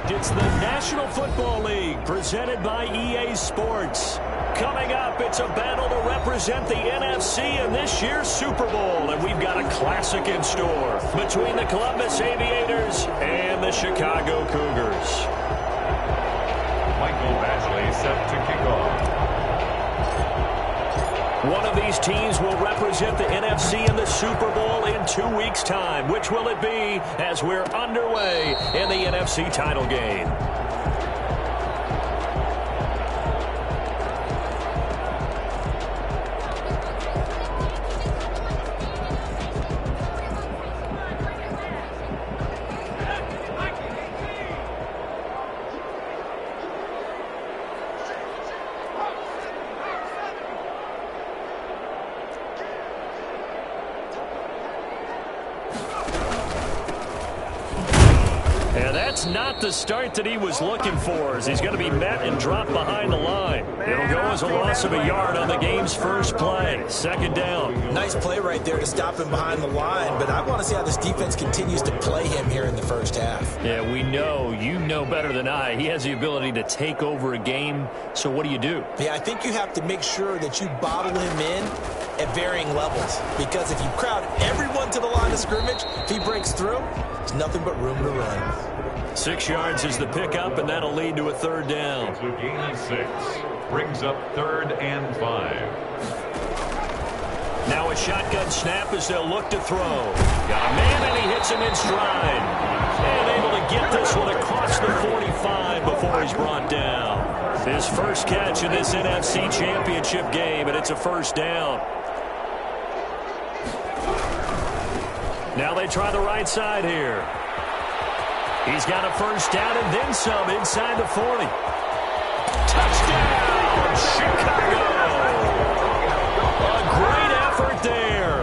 It's the National Football League presented by EA Sports. Coming up, it's a battle to represent the NFC in this year's Super Bowl, and we've got a classic in store between the Columbus Aviators and the Chicago Cougars. Michael Badgley set to kick off. One of these teams will represent the NFC in the Super Bowl in 2 weeks' time. Which will it be as we're underway in the NFC title game? That's not the start that he was looking for, as he's going to be met and dropped behind the line. It'll go as a loss of a yard on the game's first play. Second down. Nice play right there to stop him behind the line, but I want to see how this defense continues to play him here in the first half. Yeah, we know, you know better than I, he has the ability to take over a game, so what do you do? Yeah, I think you have to make sure that you bottle him in at varying levels, because if you crowd everyone to the line of scrimmage, if he breaks through, there's nothing but room to run. 6 yards is the pickup, and that'll lead to a third down. It's a gain of 6. Brings up 3rd and 5. Now a shotgun snap as they'll look to throw. Got a man, and he hits him in stride. And able to get this one across the 45 before he's brought down. His first catch in this NFC Championship game, and it's a first down. Now they try the right side here. He's got a first down and then some inside the 40. Touchdown, Chicago! A great effort there.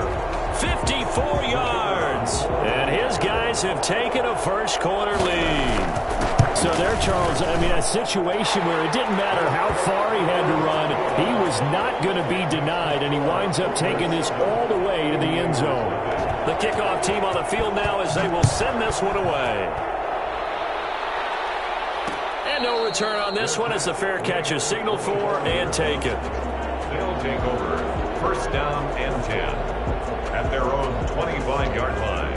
54 yards. And his guys have taken a first-quarter lead. So there, Charles, I mean, a situation where it didn't matter how far he had to run, he was not going to be denied, and he winds up taking this all the way to the end zone. The kickoff team on the field now as they will send this one away. No return on this one as the fair catch is signaled for and taken. They'll take over 1st down and 10 at their own 25-yard line.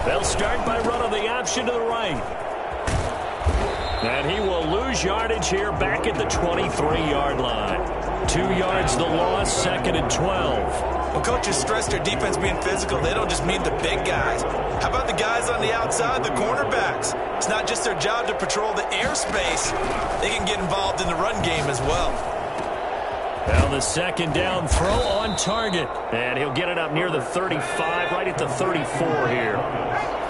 They'll start by running the option to the right. And he will lose yardage here back at the 23-yard line. 2 yards the loss, 2nd and 12. When coaches stress their defense being physical, they don't just mean the big guys. How about the guys on the outside, the cornerbacks? It's not just their job to patrol the airspace. They can get involved in the run game as well. Now the second down throw on target. And he'll get it up near the 35, right at the 34 here.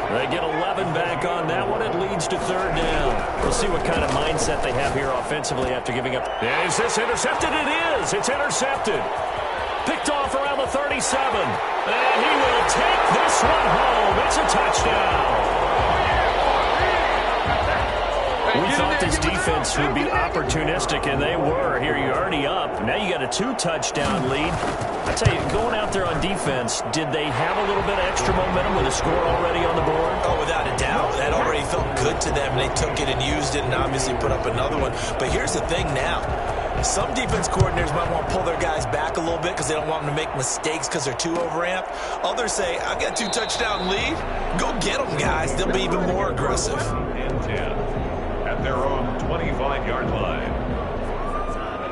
They get 11 back on that one. It leads to 3rd down. We'll see what kind of mindset they have here offensively after giving up. Is this intercepted? It is. It's intercepted. Picked off around the 37. And he will take this one home. It's a touchdown. We thought this defense would be opportunistic, and they were. Here you're already up. Now you got a 2-touchdown lead. I tell you, going out there on defense, did they have a little bit of extra momentum with a score already on the board? Oh, without a doubt. That already felt good to them. They took it and used it and obviously put up another one. But here's the thing now. Some defense coordinators might want to pull their guys back a little bit because they don't want them to make mistakes because they're too overamped. Others say, I've got a 2-touchdown lead. Go get them, guys. They'll be even more aggressive. And 10 at their own 25-yard line.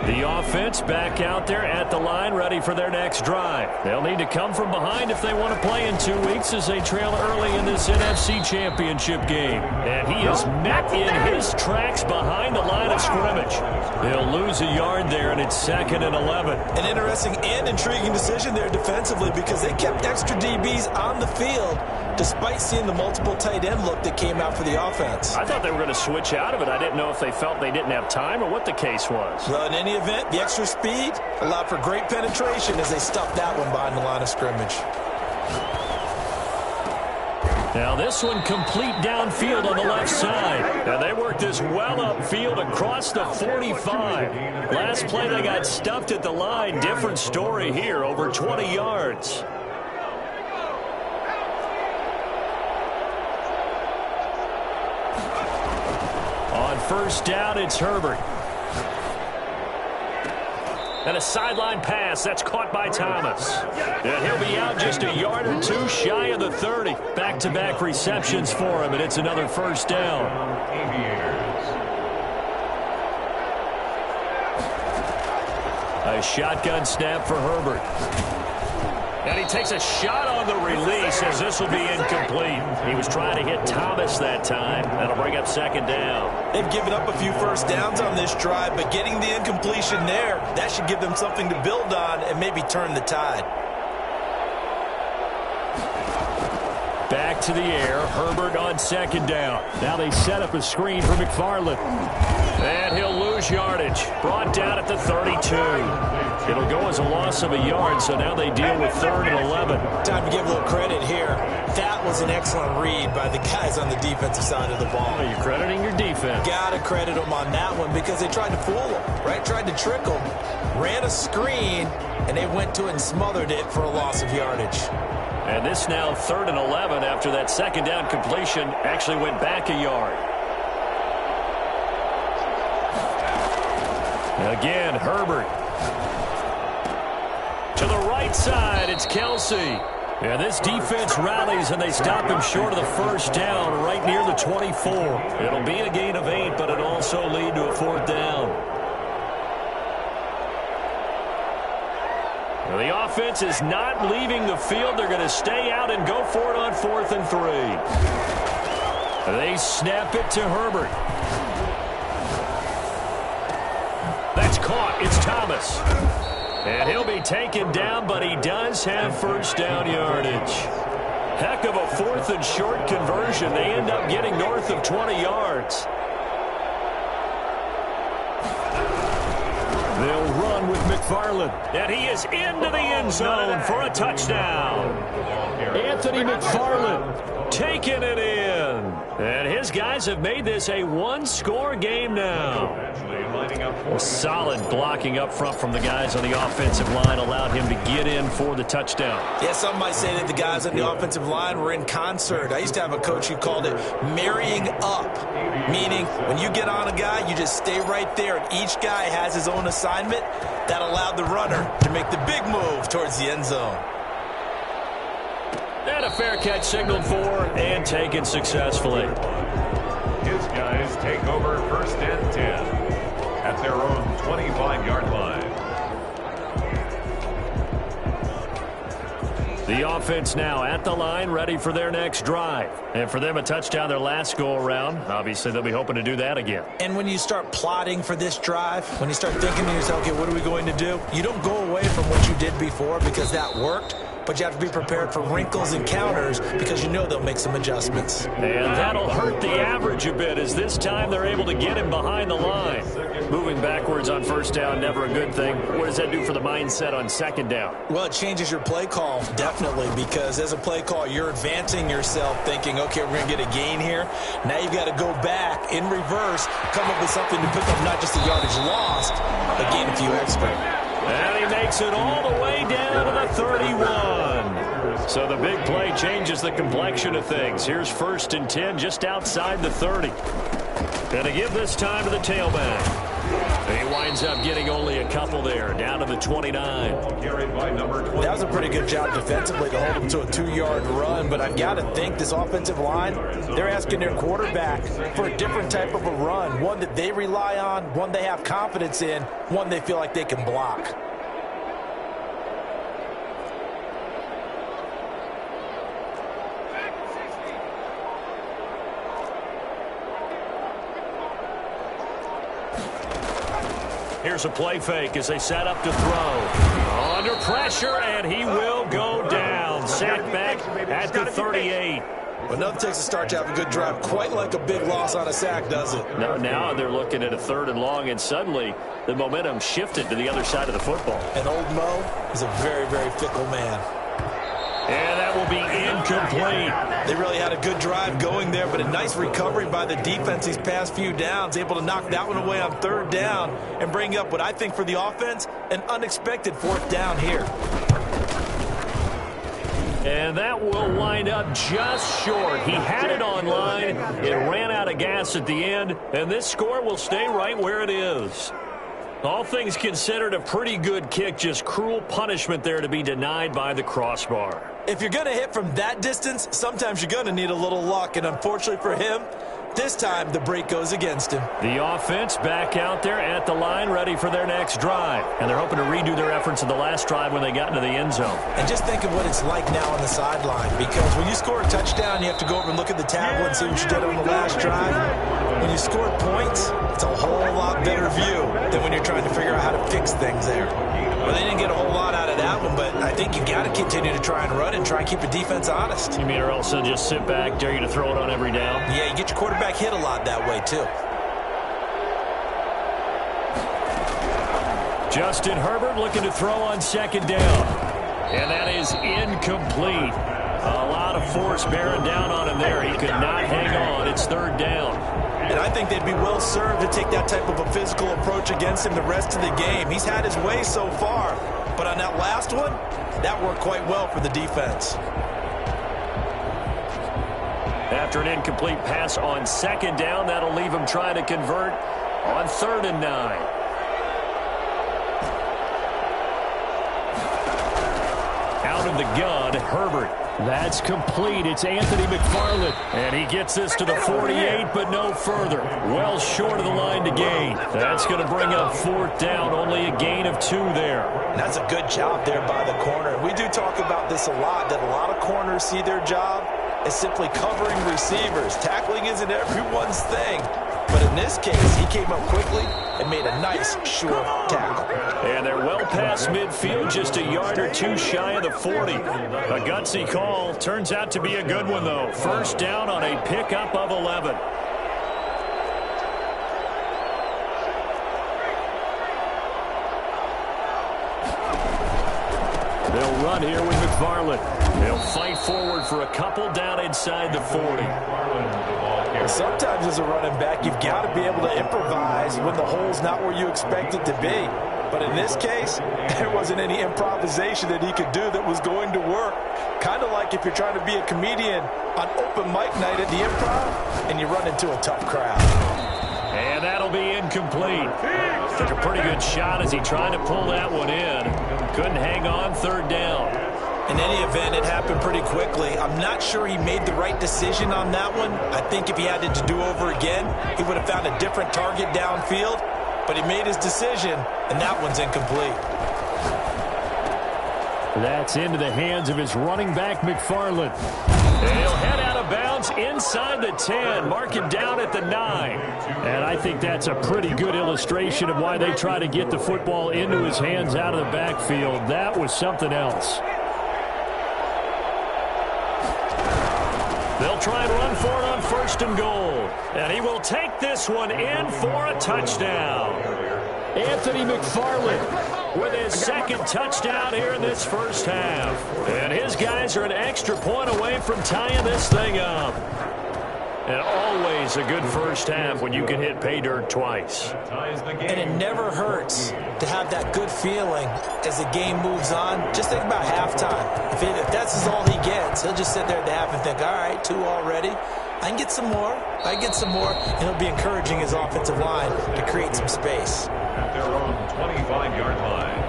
The offense back out there at the line, ready for their next drive. They'll need to come from behind if they want to play in 2 weeks as they trail early in this NFC Championship game. And he is met in his tracks behind the line of scrimmage. They'll lose a yard there, and it's 2nd and 11. An interesting and intriguing decision there defensively because they kept extra DBs on the field despite seeing the multiple tight end look that came out for the offense. I thought they were going to switch out of it. I didn't know if they felt they didn't have time or what the case was. Well, in any event, the extra speed allowed for great penetration as they stuffed that one behind the line of scrimmage. Now this one complete downfield on the left side. Now they worked this well upfield across the 45. Last play they got stuffed at the line. Different story here, over 20 yards. On first down, it's Herbert. And a sideline pass. That's caught by Thomas. And he'll be out just a yard or two shy of the 30. Back-to-back receptions for him, and it's another first down. A shotgun snap for Herbert. And he takes a shot on the release as this will be incomplete. He was trying to hit Thomas that time. That'll bring up second down. They've given up a few first downs on this drive, but getting the incompletion there, that should give them something to build on and maybe turn the tide. Back to the air. Herbert on second down. Now they set up a screen for McFarland. And he'll lose yardage. Brought down at the 32. It'll go as a loss of a yard, so now they deal with 3rd and 11. Time to give a little credit here. That was an excellent read by the guys on the defensive side of the ball. You're crediting your defense. Got to credit them on that one because they tried to fool them, right? Tried to trick them. Ran a screen, and they went to it and smothered it for a loss of yardage. And this now 3rd and 11 after that second down completion actually went back a yard. Again, Herbert. To the right side, it's Kelsey. And this defense rallies, and they stop him short of the first down right near the 24. It'll be a gain of 8, but it'll also lead to a 4th down. Now, the offense is not leaving the field. They're going to stay out and go for it on 4th and 3. They snap it to Herbert. That's caught. It's Thomas. And he'll be taken down, but he does have first down yardage. Heck of a 4th and short conversion. They end up getting north of 20 yards. They'll run with McFarland. And he is into the end zone for a touchdown. Anthony McFarland taking it in. And his guys have made this a one-score game now. Solid blocking up front from the guys on the offensive line allowed him to get in for the touchdown. Yeah, some might say that the guys on the offensive line were in concert. I used to have a coach who called it marrying up, meaning when you get on a guy, you just stay right there, and each guy has his own assignment. That allowed the runner to make the big move towards the end zone. And a fair catch signaled for and taken successfully. His guys take over 1st and 10 at their own 25-yard line. The offense now at the line, ready for their next drive. And for them, a touchdown their last go-around. Obviously, they'll be hoping to do that again. And when you start plotting for this drive, when you start thinking to yourself, okay, what are we going to do? You don't go away from what you did before because that worked. But you have to be prepared for wrinkles and counters because you know they'll make some adjustments. And that'll hurt the average a bit as this time they're able to get him behind the line. Moving backwards on first down, never a good thing. What does that do for the mindset on second down? Well, it changes your play call, definitely, because as a play call, you're advancing yourself thinking, okay, we're going to get a gain here. Now you've got to go back in reverse, come up with something to pick up not just the yardage lost, but gain a few extra. And he makes it all the way down to the 31. So the big play changes the complexion of things. Here's 1st and 10 just outside the 30. And to give this time to the tailback. He winds up getting only a couple there, down to the 29. That was a pretty good job defensively to hold him to a 2-yard run, but I've got to think this offensive line, they're asking their quarterback for a different type of a run, one that they rely on, one they have confidence in, one they feel like they can block. Here's a play fake as they set up to throw. Under pressure, and he will go down. Sacked back at the 38. Well, nothing takes a start to have a good drive quite like a big loss on a sack, does it? No, now they're looking at a 3rd and long, and suddenly the momentum shifted to the other side of the football. And old Mo is a very, very fickle man. And that will be incomplete. They really had a good drive going there, but a nice recovery by the defense these past few downs, able to knock that one away on 3rd down and bring up what I think for the offense, an unexpected 4th down here. And that will wind up just short. He had it on line. It ran out of gas at the end, and this score will stay right where it is. All things considered, a pretty good kick, just cruel punishment there to be denied by the crossbar. If you're going to hit from that distance, sometimes you're going to need a little luck, and unfortunately for him, this time the break goes against him. The offense back out there at the line, ready for their next drive. And they're hoping to redo their efforts in the last drive when they got into the end zone. And just think of what it's like now on the sideline, because when you score a touchdown, you have to go over and look at the tablet and see what you did on the last drive. When you score points, it's a whole lot better view than when you're trying to figure out how to fix things there. Well, they didn't get a whole lot out of that one, but I think you've got to continue to try and run and try and keep the defense honest. You mean or else they'll just sit back, dare you to throw it on every down? Yeah, you get your quarterback hit a lot that way, too. Justin Herbert looking to throw on 2nd down. And that is incomplete. A lot of force bearing down on him there. He could not hang on. It's 3rd down. And I think they'd be well served to take that type of a physical approach against him the rest of the game. He's had his way so far, but on that last one, that worked quite well for the defense. After an incomplete pass on 2nd down, that'll leave him trying to convert on 3rd and 9. Out of the gun, Herbert. That's complete. It's Anthony McFarland. And he gets this to the 48, but no further. Well short of the line to gain. That's going to bring up 4th down. Only a gain of 2 there. And that's a good job there by the corner. We do talk about this a lot, that a lot of corners see their job as simply covering receivers. Tackling isn't everyone's thing. But in this case, he came up quickly and made a nice, sure tackle. And they're well past midfield, just a yard or 2 shy of the 40. A gutsy call. Turns out to be a good one, though. 1st down on a pickup of 11. They'll run here with McFarland. They'll fight forward for a couple down inside the 40. Sometimes as a running back, you've got to be able to improvise when the hole's not where you expect it to be. But in this case, there wasn't any improvisation that he could do that was going to work. Kind of like if you're trying to be a comedian on open mic night at the Improv and you run into a tough crowd. And that'll be incomplete. Took a pretty good shot as he tried to pull that one in. Couldn't hang on. 3rd down. In any event, it happened pretty quickly. I'm not sure he made the right decision on that one. I think if he had it to do over again, he would have found a different target downfield. But he made his decision, and that one's incomplete. That's into the hands of his running back, McFarland. And he'll head out of bounds inside the 10. Mark him down at the 9. And I think that's a pretty good illustration of why they try to get the football into his hands out of the backfield. That was something else. They'll try and run for it on 1st and goal. And he will take this one in for a touchdown. Anthony McFarland with his 2nd touchdown here in this 1st half. And his guys are an extra point away from tying this thing up. And always a good 1st half when you can hit pay dirt twice. And it never hurts to have that good feeling as the game moves on. Just think about halftime. If that's all he gets, he'll just sit there at the half and think, all right, 2 already. I can get some more. I can get some more. And he'll be encouraging his offensive line to create some space. At their own 25-yard line.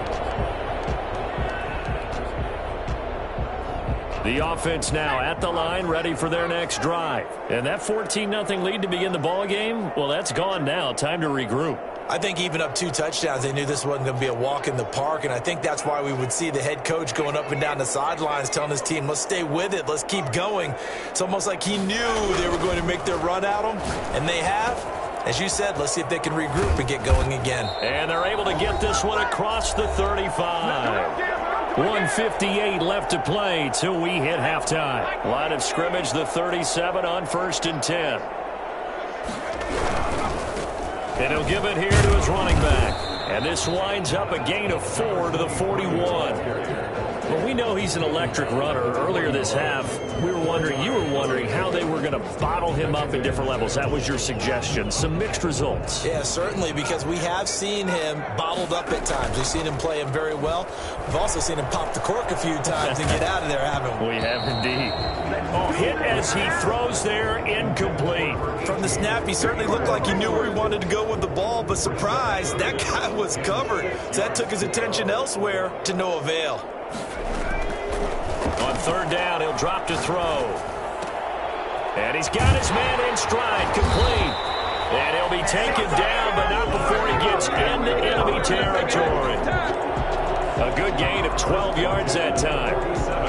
The offense now at the line, ready for their next drive. And that 14-0 lead to begin the ball game, well, that's gone now. Time to regroup. I think even up 2 touchdowns, they knew this wasn't going to be a walk in the park, and I think that's why we would see the head coach going up and down the sidelines telling his team, let's stay with it, let's keep going. It's almost like he knew they were going to make their run at him, and they have. As you said, let's see if they can regroup and get going again. And they're able to get this one across the 35. 1:58 left to play till we hit halftime. Line of scrimmage, the 37 on 1st and 10. And he'll give it here to his running back. And this winds up a gain of 4 to the 41. Well, we know he's an electric runner. Earlier this half, we were wondering, you were wondering how they were going to bottle him up at different levels. That was your suggestion. Some mixed results. Yeah, certainly, because we have seen him bottled up at times. We've seen him play him very well. We've also seen him pop the cork a few times and get out of there, haven't we? We have indeed. Oh, hit as he throws there, incomplete. From the snap, he certainly looked like he knew where he wanted to go with the ball, but surprise, that guy was covered. So that took his attention elsewhere to no avail. On third down, he'll drop to throw. And he's got his man in stride, complete. And he'll be taken down, but not before he gets into enemy territory. A good gain of 12 yards that time.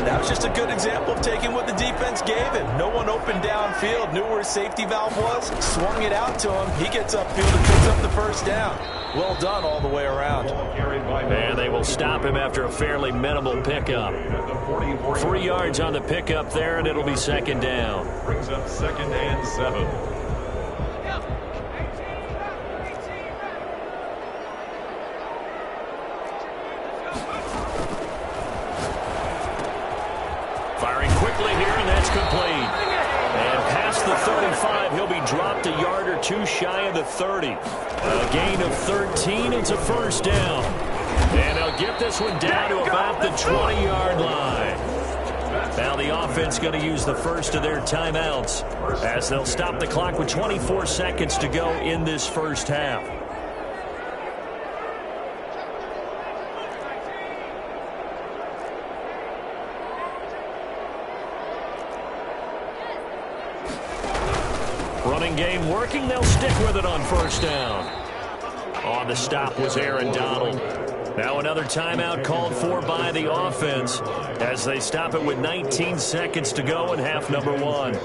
That was just a good example of taking what the defense gave him. No one open downfield, knew where his safety valve was, swung it out to him. He gets upfield and picks up the first down. Well done all the way around. And they will stop him after a fairly minimal pickup. 3 yards on the pickup there, and it'll be second down. Brings up 2nd and 7. Firing quickly here, and that's complete. And past the 35, he'll be dropped a yard or two shy of the 30. A gain of 13, it's a first down. And they'll get this one down to about the 20-yard line. Now the offense going to use the first of their timeouts as they'll stop the clock with 24 seconds to go in this first half. Running game working. They'll stick with it on first down. On the stop was Aaron Donald. Now another timeout called for by the offense as they stop it with 19 seconds to go in half number 1.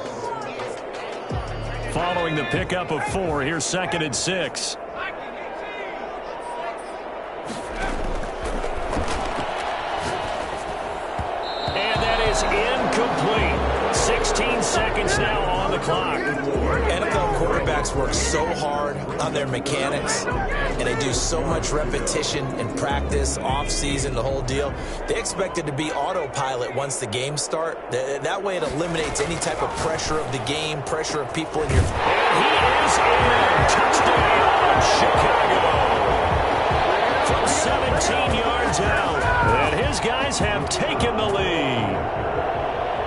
Following the pickup of 4, here's 2nd and 6. And that is incomplete. 16 seconds now on the clock. NFL quarterbacks work so hard on their mechanics, and they do so much repetition in practice, off-season, the whole deal. They expect it to be autopilot once the games start. That way it eliminates any type of pressure of the game, pressure of people in your... And he is in. Touchdown, Chicago. From 17 yards out. And his guys have taken the lead.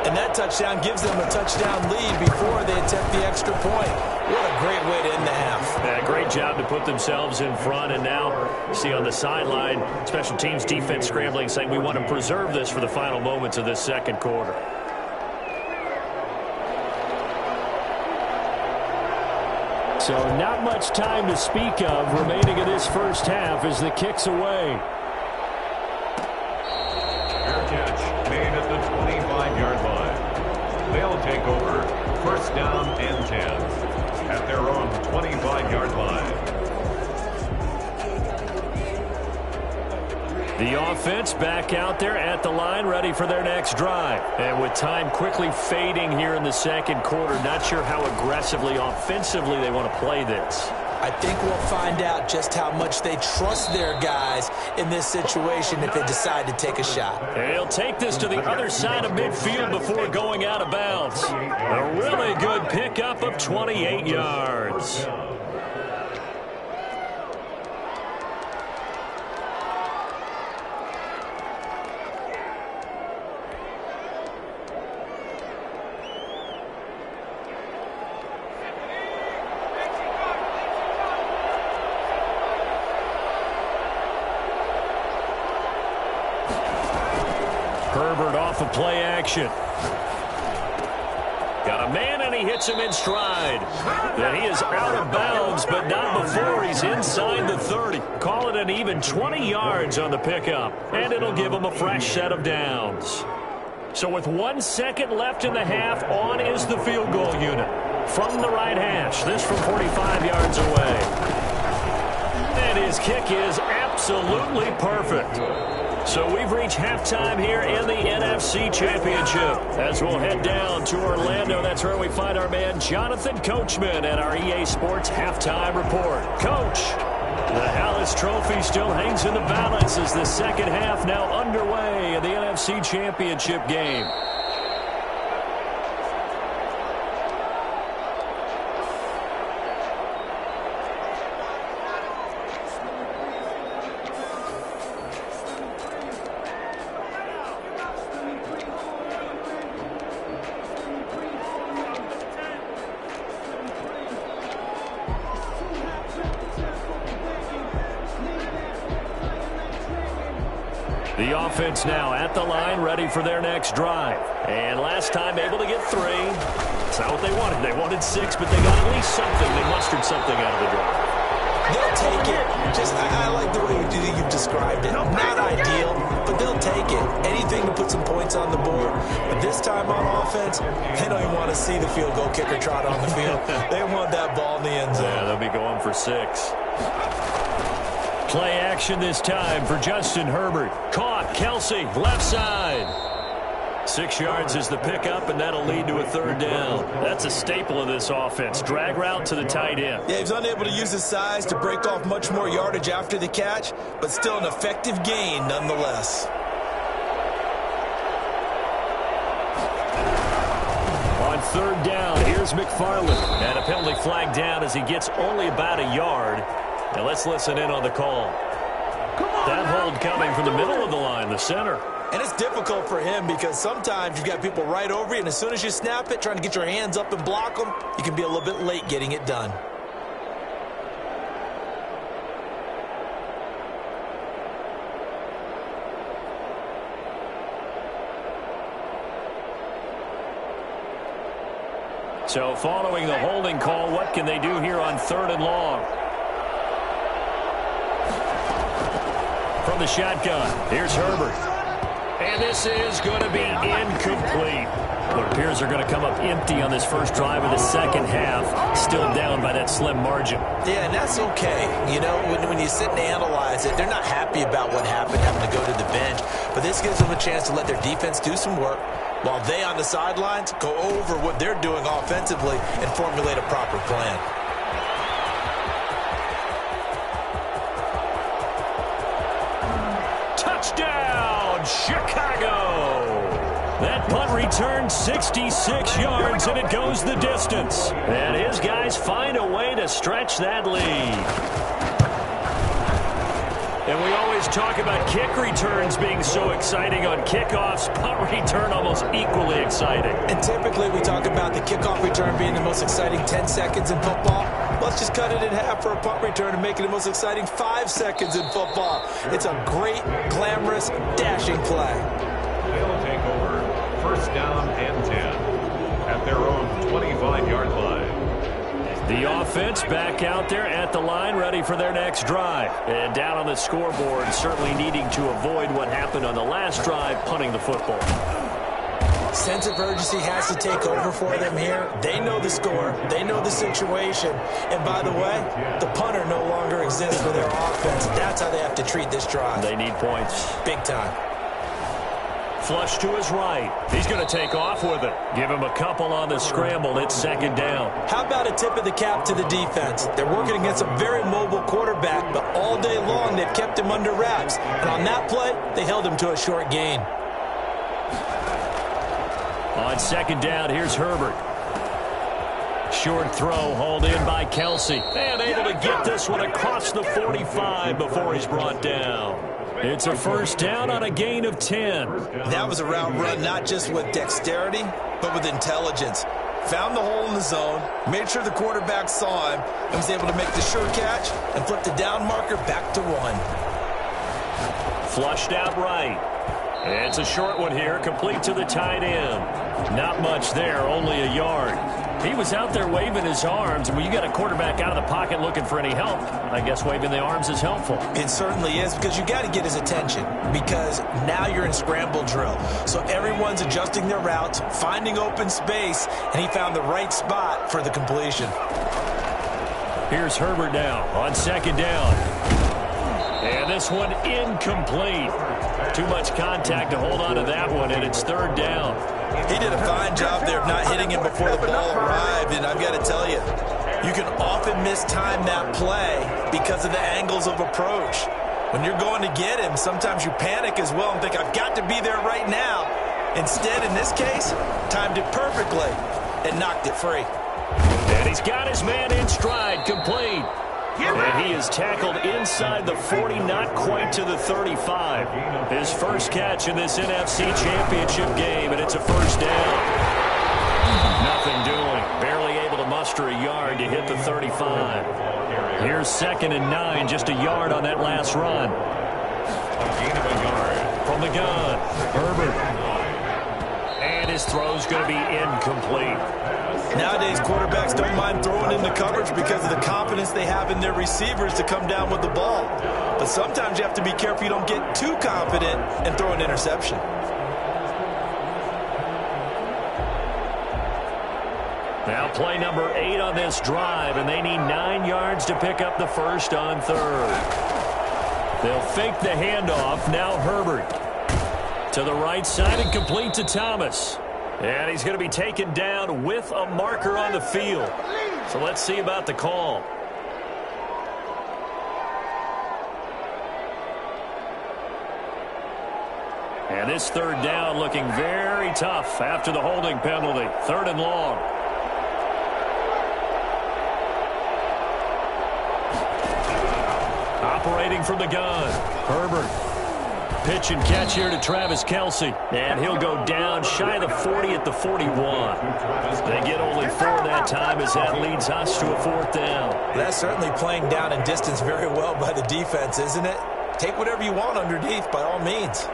And that touchdown gives them a touchdown lead before they attempt the extra point. What a great way to end the half. Yeah, great job to put themselves in front. And now, see on the sideline, special teams defense scrambling, saying we want to preserve this for the final moments of this second quarter. So not much time to speak of remaining in this first half as the kick's away. Fair catch made at the 25-yard line. They'll take over first down and 10 at their own 25-yard line. The offense back out there at the line, ready for their next drive. And with time quickly fading here in the second quarter, not sure how aggressively, offensively they want to play this. I think we'll find out just how much they trust their guys in this situation if they decide to take a shot. And he'll take this to the other side of midfield before going out of bounds. A really good pickup of 28 yards. Herbert off of play action. Got a man, and he hits him in stride. And he is out of bounds, but not before he's inside the 30. Call it an even 20 yards on the pickup, and it'll give him a fresh set of downs. So with 1 second left in the half, on is the field goal unit. From the right hash, this from 45 yards away. And his kick is absolutely perfect. So we've reached halftime here in the NFC Championship. As we'll head down to Orlando, that's where we find our man Jonathan Coachman at our EA Sports Halftime Report. Coach, the Hallis Trophy still hangs in the balance as the second half now underway in the NFC Championship game. The offense now at the line, ready for their next drive. And last time able to get 3. It's not what they wanted. They wanted 6, but they got at least something. They mustered something out of the drive. They'll take it. I like the way you've described it. Not ideal, but they'll take it. Anything to put some points on the board. But this time on offense, they don't even want to see the field goal kicker trot on the field. They want that ball in the end zone. Yeah, they'll be going for 6. Play action this time for Justin Herbert. Caught, Kelsey, left side. 6 yards is the pickup, and that'll lead to a 3rd down. That's a staple of this offense. Drag route to the tight end. Yeah, he's unable to use his size to break off much more yardage after the catch, but still an effective gain nonetheless. On 3rd down, here's McFarland. And a penalty flag down as he gets only about a yard. Now let's listen in on the call. That hold coming from the middle of the line, the center. And it's difficult for him because sometimes you've got people right over you, and as soon as you snap it, trying to get your hands up and block them, you can be a little bit late getting it done. So following the holding call, what can they do here on 3rd and long? From the shotgun, here's Herbert. And this is going to be incomplete. It appears they're going to come up empty on this first drive of the second half, still down by that slim margin. Yeah, and that's okay. You know, when you sit and analyze it, they're not happy about what happened, having to go to the bench. But this gives them a chance to let their defense do some work while they on the sidelines go over what they're doing offensively and formulate a proper plan. Touchdown, Chicago! That punt return 66 yards, and it goes the distance. And his guys find a way to stretch that lead. And we always talk about kick returns being so exciting on kickoffs. Punt return almost equally exciting. And typically we talk about the kickoff return being the most exciting 10 seconds in football. Let's just cut it in half for a punt return and make it the most exciting 5 seconds in football. It's a great, glamorous, dashing play. They'll take over 1st down and 10 at their own 25-yard line. The offense back out there at the line, ready for their next drive. And down on the scoreboard, certainly needing to avoid what happened on the last drive, punting the football. Sense of urgency has to take over for them here. They know the score. They know the situation. And by the way, the punter no longer exists for their offense. That's how they have to treat this drive. They need points. Big time. Flush to his right. He's going to take off with it. Give him a couple on the scramble. It's 2nd down. How about a tip of the cap to the defense? They're working against a very mobile quarterback, but all day long they've kept him under wraps. And on that play, they held him to a short gain. On 2nd down, here's Herbert. Short throw, hauled in by Kelsey. And able to get this one across the 45 before he's brought down. It's a 1st down on a gain of 10. That was a route run not just with dexterity, but with intelligence. Found the hole in the zone, made sure the quarterback saw him, and was able to make the sure catch and flip the down marker back to 1. Flushed out right. It's a short one here, complete to the tight end. Not much there, only a yard. He was out there waving his arms, and when you got a quarterback out of the pocket looking for any help, I guess waving the arms is helpful. It certainly is, because you got to get his attention, because now you're in scramble drill. So everyone's adjusting their routes, finding open space, and he found the right spot for the completion. Here's Herbert now on 2nd down. And this one incomplete. Too much contact to hold on to that one, and it's 3rd down. He did a fine job there of not hitting him before the ball arrived, and I've got to tell you, you can often mistime that play because of the angles of approach. When you're going to get him, sometimes you panic as well and think, I've got to be there right now. Instead, in this case, timed it perfectly and knocked it free. And he's got his man in stride, complete. And he is tackled inside the 40, not quite to the 35. His first catch in this NFC Championship game, and it's a 1st down. Nothing doing. Barely able to muster a yard to hit the 35. Here's 2nd and 9, just a yard on that last run. A gain of a yard. From the gun, Herbert. And his throw's going to be incomplete. Nowadays, quarterbacks don't mind throwing into coverage because of the confidence they have in their receivers to come down with the ball. But sometimes you have to be careful you don't get too confident and throw an interception. Now play number 8 on this drive, and they need 9 yards to pick up the first on third. They'll fake the handoff. Now Herbert to the right side and complete to Thomas. And he's going to be taken down with a marker on the field. So let's see about the call. And this third down looking very tough after the holding penalty. 3rd and long. Operating from the gun, Herbert. Pitch and catch here to Travis Kelce. And he'll go down shy of the 40 at the 41. They get only 4 that time as that leads us to a 4th down. That's certainly playing down in distance very well by the defense, isn't it? Take whatever you want underneath by all means.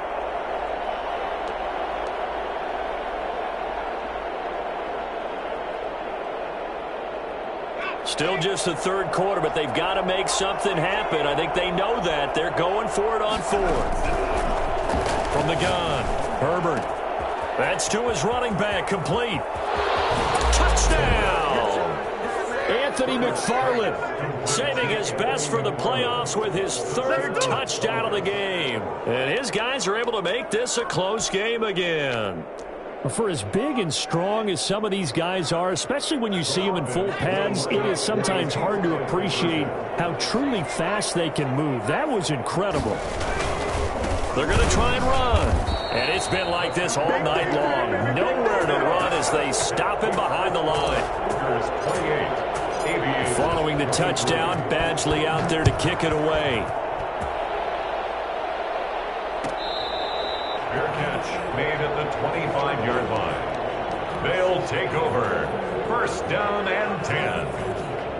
Still just the 3rd quarter, but they've got to make something happen. I think they know that. They're going for it on 4th. From the gun, Herbert. That's to his running back, complete. Touchdown! Anthony McFarland saving his best for the playoffs with his 3rd touchdown of the game. And his guys are able to make this a close game again. For as big and strong as some of these guys are, especially when you see them in full pads, it is sometimes hard to appreciate how truly fast they can move. That was incredible. They're going to try and run. And it's been like this all night long. Nowhere to run as they stop him behind the line. Following the touchdown, Badgley out there to kick it away. Fair catch made at the 25-yard line. They'll take over. 1st down and 10.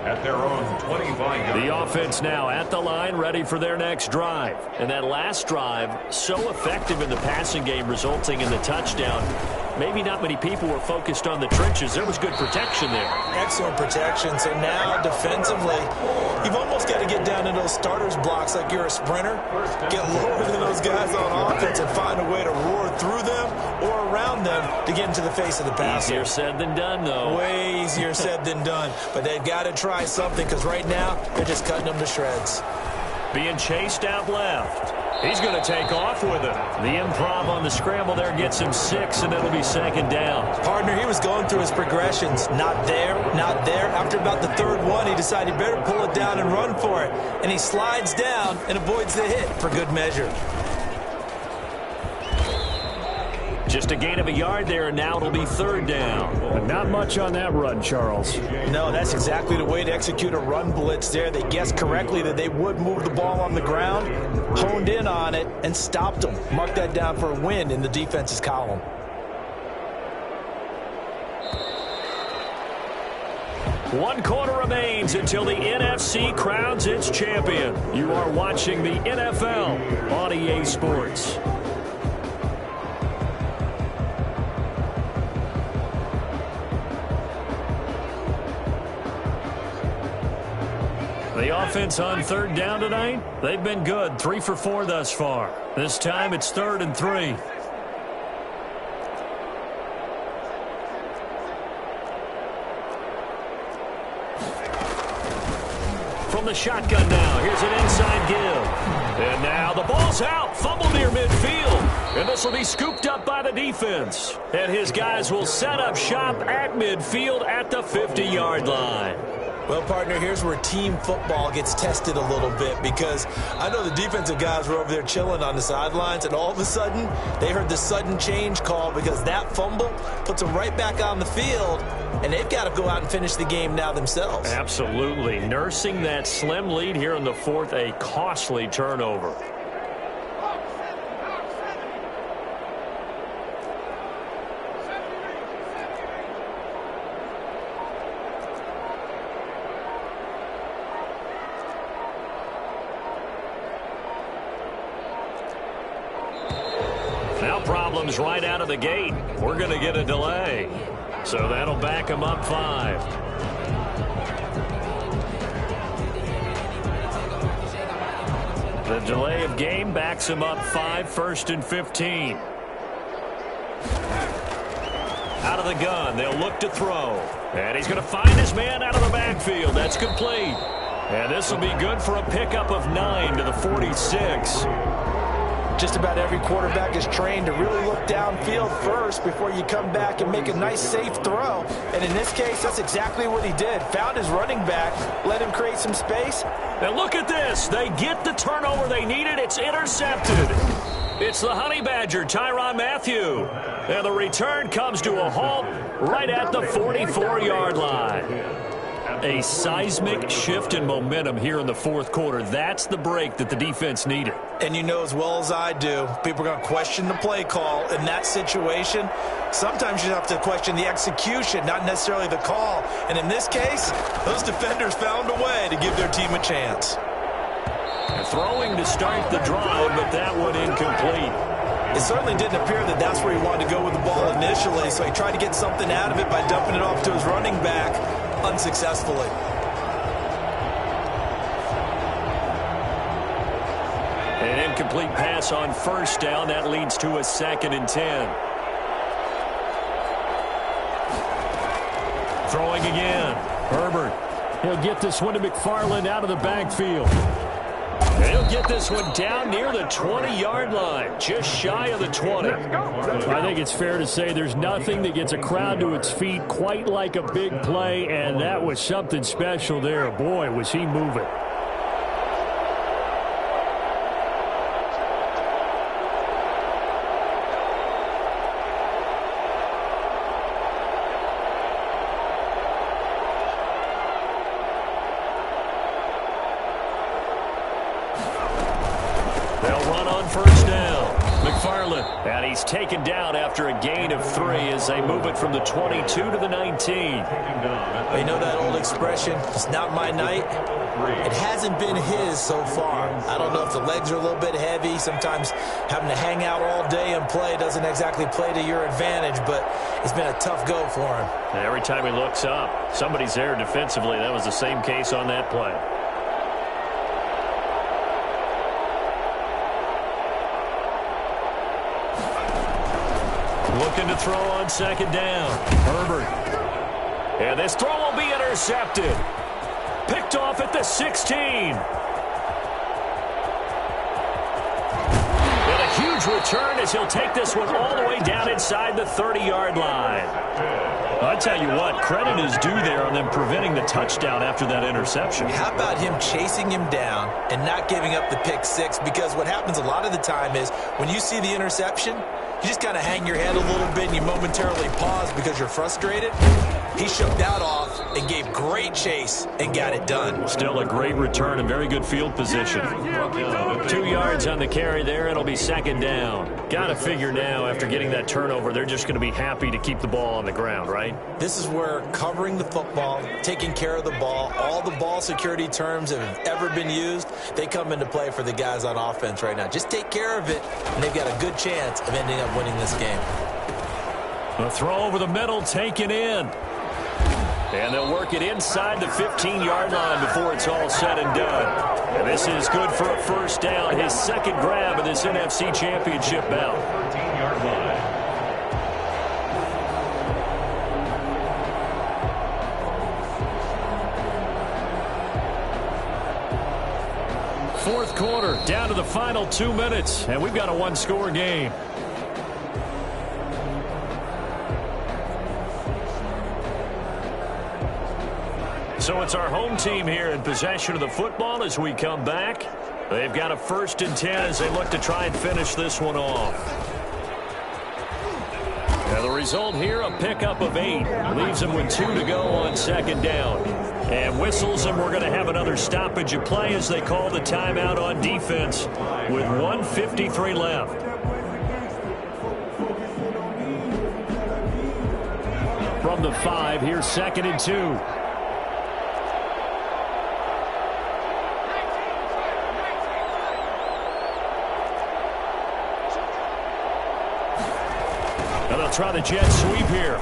At their own 25-yard. The offense now at the line, ready for their next drive. And that last drive, so effective in the passing game, resulting in the touchdown. Maybe not many people were focused on the trenches. There was good protection there. Excellent protection. So now defensively, you've almost got to get down to those starters blocks like you're a sprinter. Get lower than those guys on offense and find a way to roar through them or around them to get into the face of the passer. Easier said than done, though. Way easier said than done. But they've got to try something because right now they're just cutting them to shreds. Being chased out left. He's going to take off with it. The improv on the scramble there gets him 6, and it'll be 2nd down. Partner, he was going through his progressions. Not there, not there. After about the 3rd one, he decided he better pull it down and run for it. And he slides down and avoids the hit for good measure. Just a gain of a yard there, and now it'll be 3rd down. But not much on that run, Charles. No, that's exactly the way to execute a run blitz there. They guessed correctly that they would move the ball on the ground, honed in on it, and stopped them. Mark that down for a win in the defense's column. One quarter remains until the NFC crowns its champion. You are watching the NFL on EA Sports. The offense on 3rd down tonight, they've been good. 3 for 4 thus far. This time it's 3rd and 3. From the shotgun now, here's an inside give. And now the ball's out, fumble near midfield. And this will be scooped up by the defense. And his guys will set up shop at midfield at the 50-yard line. Well, partner, here's where team football gets tested a little bit because I know the defensive guys were over there chilling on the sidelines, and all of a sudden they heard the sudden change call because that fumble puts them right back on the field, and they've got to go out and finish the game now themselves. Absolutely. Nursing that slim lead here in the 4th, a costly turnover. problems right out of the gate. We're going to get a delay. So that'll back him up 5. The delay of game backs him up 5, 1st and 15. Out of the gun, they'll look to throw. And he's going to find his man out of the backfield. That's complete. And this will be good for a pickup of 9 to the 46. Just about every quarterback is trained to really look downfield first before you come back and make a nice, safe throw. And in this case, that's exactly what he did. Found his running back, let him create some space. And look at this. They get the turnover they needed. It's intercepted. It's the Honey Badger, Tyrann Mathieu. And the return comes to a halt right at the 44-yard line. A seismic shift in momentum here in the fourth quarter. That's the break that the defense needed. And you know as well as I do, people are going to question the play call in that situation. Sometimes you have to question the execution, not necessarily the call. And in this case, those defenders found a way to give their team a chance. Throwing to start the drive, but that one incomplete. It certainly didn't appear that that's where he wanted to go with the ball initially, so he tried to get something out of it by dumping it off to his running back unsuccessfully. An incomplete pass on first down. That leads to a 2nd and 10. Throwing again. Herbert. He'll get this one to McFarland out of the backfield. He'll get this one down near the 20-yard line, just shy of the 20. I think it's fair to say there's nothing that gets a crowd to its feet quite like a big play, and that was something special there. Boy, was he moving. First down. McFarland. And he's taken down after a gain of 3 as they move it from the 22 to the 19. You know that old expression, it's not my night? It hasn't been his so far. I don't know if the legs are a little bit heavy. Sometimes having to hang out all day and play doesn't exactly play to your advantage, but it's been a tough go for him. And every time he looks up, somebody's there defensively. That was the same case on that play. Looking to throw on 2nd down. Herbert. And this throw will be intercepted. Picked off at the 16. And a huge return as he'll take this one all the way down inside the 30-yard line. I tell you what, credit is due there on them preventing the touchdown after that interception. How about him chasing him down and not giving up the pick 6? Because what happens a lot of the time is when you see the interception, you just kind of hang your head a little bit and you momentarily pause because you're frustrated. He shook that off and gave great chase and got it done. Still a great return and very good field position. 2 yards on the carry there. It'll be 2nd down. Got to figure now after getting that turnover, they're just going to be happy to keep the ball on the ground, right? This is where covering the football, taking care of the ball, all the ball security terms that have ever been used, they come into play for the guys on offense right now. Just take care of it, and they've got a good chance of ending up winning this game. A throw over the middle, taken in. And they'll work it inside the 15-yard line before it's all said and done. And this is good for a first down, his 2nd grab of this NFC Championship bout. 13-yard line. Fourth quarter, down to the final 2 minutes, and we've got a one-score game. So it's our home team here in possession of the football as we come back. They've got a 1st and 10 as they look to try and finish this one off. Now the result here, a pickup of 8. Leaves them with 2 to go on 2nd down. And whistles, and we're going to have another stoppage of play as they call the timeout on defense with 1:53 left. From the 5, here's 2nd and 2. They'll try the jet sweep here.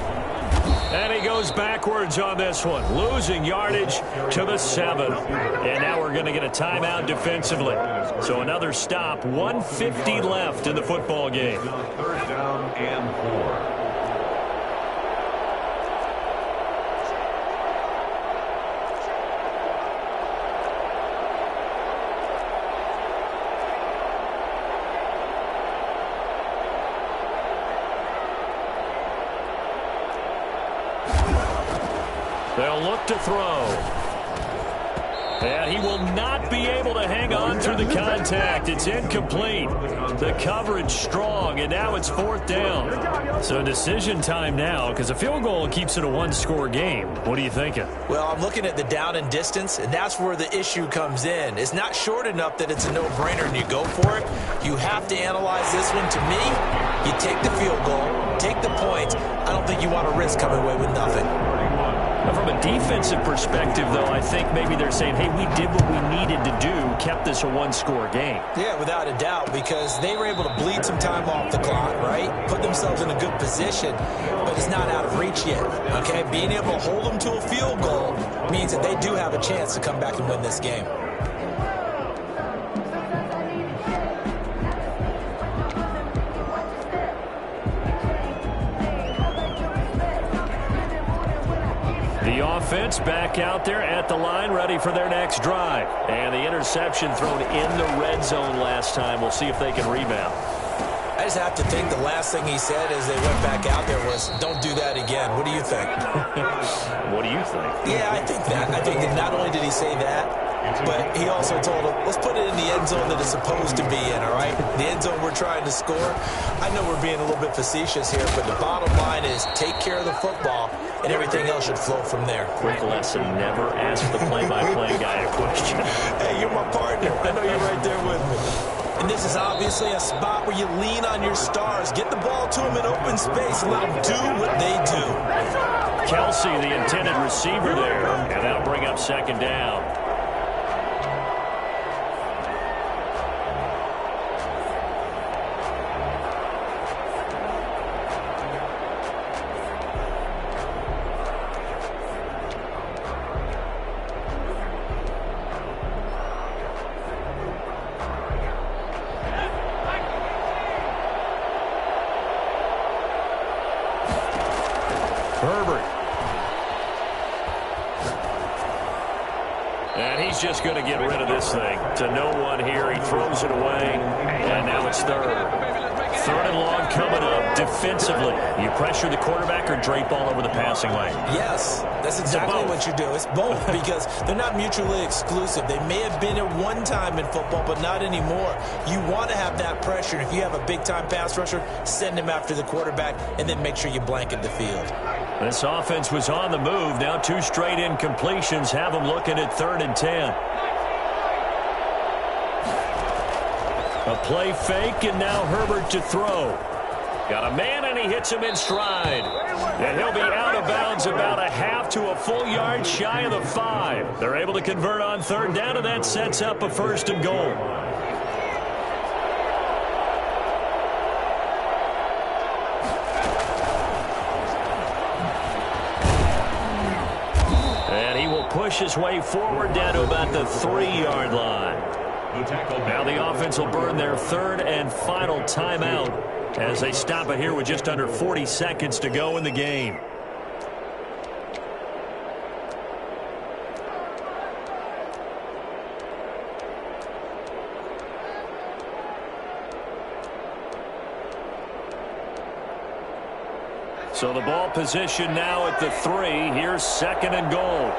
And he goes backwards on this one, losing yardage to the 7. And now we're going to get a timeout defensively. So another stop, 1:50 left in the football game. Third down and 4. They'll look to throw. And he will not be able to hang on through the contact. It's incomplete. The coverage strong, and now it's 4th down. So decision time now, because a field goal keeps it a one-score game. What are you thinking? Well, I'm looking at the down and distance, and that's where the issue comes in. It's not short enough that it's a no-brainer and you go for it. You have to analyze this one. To me, you take the field goal, take the points. I don't think you want to risk coming away with nothing. From a defensive perspective, though, I think maybe they're saying, hey, we did what we needed to do, kept this a one-score game. Yeah, without a doubt, because they were able to bleed some time off the clock, right? Put themselves in a good position, but it's not out of reach yet, okay? Being able to hold them to a field goal means that they do have a chance to come back and win this game. The offense back out there at the line, ready for their next drive. And the interception thrown in the red zone last time. We'll see if they can rebound. I just have to think the last thing he said as they went back out there was, don't do that again. What do you think? What do you think? Yeah, I think that. I think that not only did he say that, but he also told him, let's put it in the end zone that it's supposed to be in, all right? The end zone we're trying to score. I know we're being a little bit facetious here, but the bottom line is take care of the football, and everything else should flow from there. Quick lesson, never ask the play-by-play guy a question. Hey, you're my partner. I know you're right there with me. And this is obviously a spot where you lean on your stars. Get the ball to them in open space and let them do what they do. Kelsey, the intended receiver there, and that'll bring up 2nd down. Herbert. And he's just going to get rid of this thing. To no one here. He throws it away. And now it's 3rd. 3rd and long coming up defensively. You pressure the quarterback or drape all over the passing lane? Yes, that's exactly what you do. It's both because they're not mutually exclusive. They may have been at one time in football, but not anymore. You want to have that pressure. And if you have a big-time pass rusher, send him after the quarterback and then make sure you blanket the field. This offense was on the move. Now 2 straight incompletions have them looking at 3rd and 10. A play fake, and now Herbert to throw. Got a man, and he hits him in stride. And he'll be out of bounds about a half to a full yard shy of the 5. They're able to convert on 3rd down, and that sets up a 1st and goal. And he will push his way forward down to about the 3-yard line. Now the offense will burn their 3rd and final timeout as they stop it here with just under 40 seconds to go in the game. So the ball position now at the 3. Here's 2nd and goal.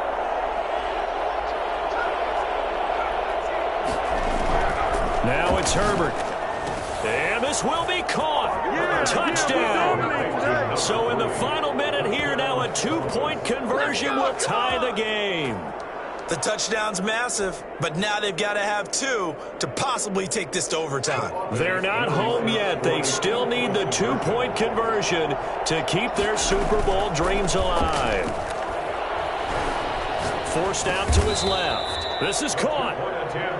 Now it's Herbert. And this will be caught. Touchdown. So in the final minute here, now a 2-point conversion will tie the game. The touchdown's massive, but now they've got to have 2 to possibly take this to overtime. They're not home yet. They still need the 2-point conversion to keep their Super Bowl dreams alive. Forced out to his left. This is caught.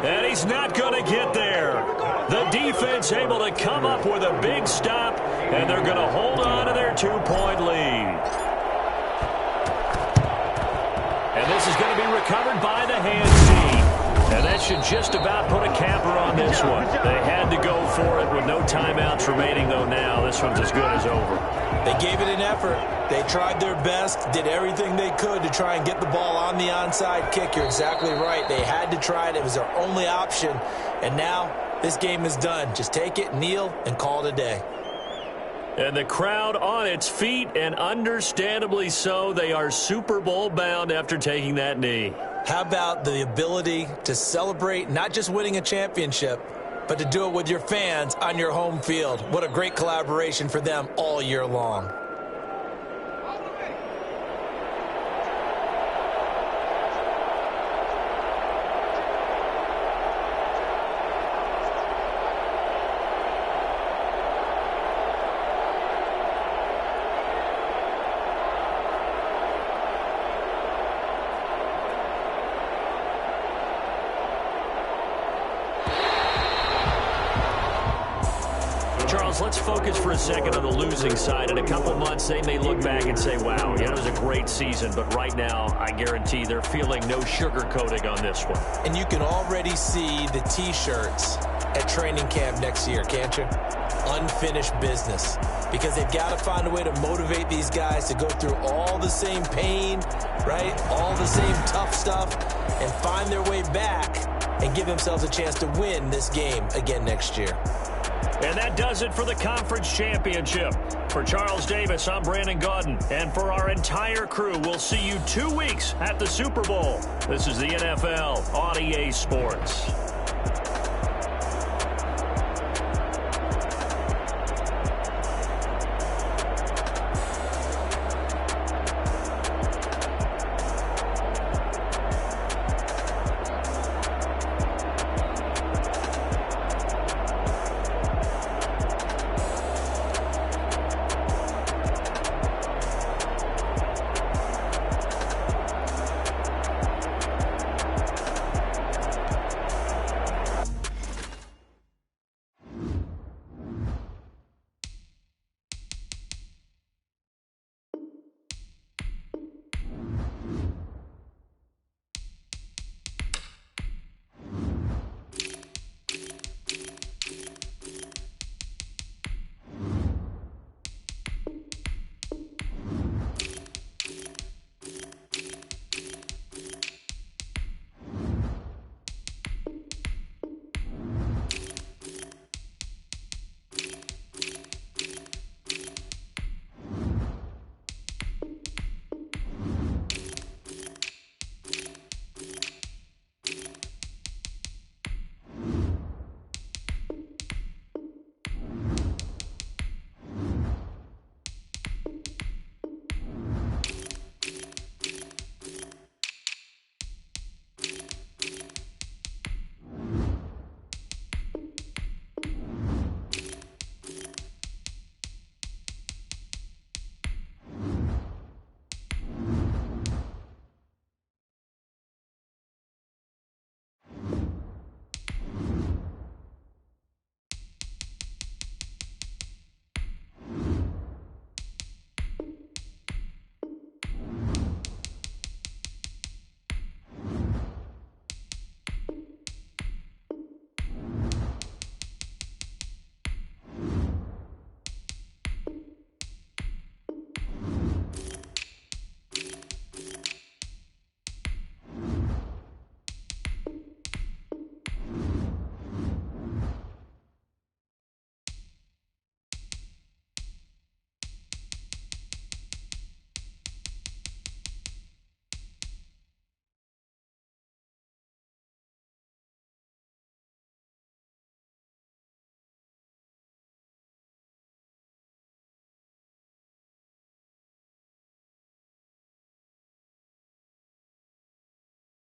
And he's not going to get there. The defense able to come up with a big stop, and they're going to hold on to their 2-point lead. And this is going to be recovered by the hands team. And that should just about put a capper on this one. They had to go for it with no timeouts remaining, though now. This one's as good as over. They gave it an effort. They tried their best, did everything they could to try and get the ball on the onside kick. You're exactly right. They had to try it. It was their only option. And now this game is done. Just take it, kneel, and call it a day. And the crowd on its feet, and understandably so. They are Super Bowl bound after taking that knee. How about the ability to celebrate not just winning a championship, but to do it with your fans on your home field? What a great collaboration for them all year long. Charles, let's focus for a second on the losing side. In a couple months, they may look back and say, wow, it was a great season. But right now, I guarantee they're feeling no sugarcoating on this one. And you can already see the T-shirts at training camp next year, can't you? Unfinished business. Because they've got to find a way to motivate these guys to go through all the same pain, right? All the same tough stuff, and find their way back and give themselves a chance to win this game again next year. And that does it for the conference championship. For Charles Davis, I'm Brandon Gaudin. And for our entire crew, we'll see you 2 weeks at the Super Bowl. This is the NFL on EA Sports.